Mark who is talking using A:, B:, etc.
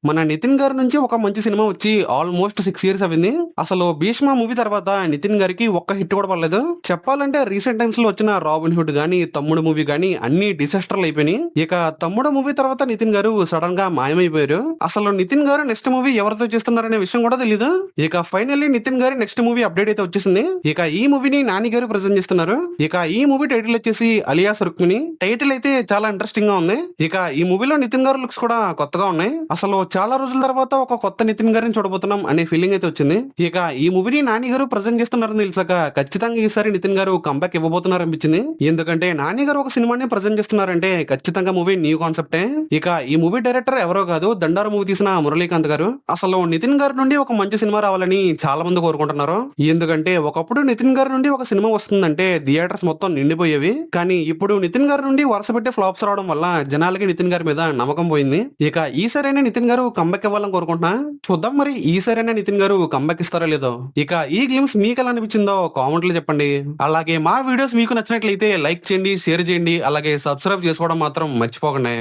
A: మన నితిన్ గారి నుంచి ఒక మంచి సినిమా వచ్చి ఆల్మోస్ట్ 6 ఇయర్స్ అయింది. అసలు 'భీష్మ' మూవీ తర్వాత నితిన్ గారికి ఒక్క హిట్ కూడా పడలేదు. చెప్పాలంటే రీసెంట్ టైమ్స్ లో వచ్చిన 'రాబిన్ హుడ్' గానీ, 'తమ్ముడు' మూవీ గానీ అన్ని డిసాస్టర్లు అయిపోయినాయి. ఇక 'తమ్ముడు' మూవీ తర్వాత నితిన్ గారు సడన్ గా మాయమైపోయారు. అసలు నితిన్ గారు నెక్స్ట్ మూవీ ఎవరితో చేస్తున్నారనే విషయం కూడా తెలీదు. ఇక ఫైనల్లీ నితిన్ గారి నెక్స్ట్ మూవీ అప్డేట్ అయితే వచ్చేసింది. ఇక ఈ మూవీని నాని గారు ప్రెజెంట్ చేస్తున్నారు. ఇక ఈ మూవీ టైటిల్ వచ్చేసి 'అలియాస్ రుక్మిణి'. టైటిల్ అయితే చాలా ఇంట్రెస్టింగ్ గా ఉంది. ఇక ఈ మూవీలో నితిన్ గారు లుక్స్ కూడా కొత్తగా ఉన్నాయి. అసలు చాలా రోజుల తర్వాత ఒక కొత్త నితిన్ గారిని చూడబోతున్నాం అనే ఫీలింగ్ అయితే వచ్చింది. ఇక ఈ మూవీని నాని గారు ప్రజెంట్ చేస్తున్నారని తెలిసాక ఖచ్చితంగా ఈసారి నితిన్ గారు కంబ్యాక్ ఇవ్వబోతున్నారు అనిపించింది. ఎందుకంటే నాని గారు ఒక సినిమాని ప్రజెంట్ చేస్తున్నారంటే ఖచ్చితంగా మూవీ న్యూ కాన్సెప్టే. ఇక ఈ మూవీ డైరెక్టర్ ఎవరో కాదు, దండారు మూవీ తీసిన మురళీకాంత్ గారు. అసలు నితిన్ గారి నుండి ఒక మంచి సినిమా రావాలని చాలా మంది కోరుకుంటున్నారు. ఎందుకంటే ఒకప్పుడు నితిన్ గారి నుండి ఒక సినిమా వస్తుందంటే థియేటర్స్ మొత్తం నిండిపోయేవి. కానీ ఇప్పుడు నితిన్ గారి నుండి వరుస పెట్టే ఫ్లాప్స్ రావడం వల్ల జనాలకి నితిన్ గారి మీద నమ్మకం పోయింది. ఇక ఈసారైనా నితిన్ గారు కంబ్యాక్ ఇవ్వాలని కోరుకుంటున్నా. చూద్దాం మరి ఈసారైనా నితిన్ గారు కంబ్యాక్ ఇస్తారో లేదో. ఇక ఈ గ్లిమ్స్ మీకు ఎలా అనిపించిందో కామెంట్ లో చెప్పండి. అలాగే మా వీడియోస్ మీకు నచ్చినట్లయితే లైక్ చేయండి, షేర్ చేయండి, అలాగే సబ్స్క్రైబ్ చేసుకోవడం మాత్రం మర్చిపోకండి.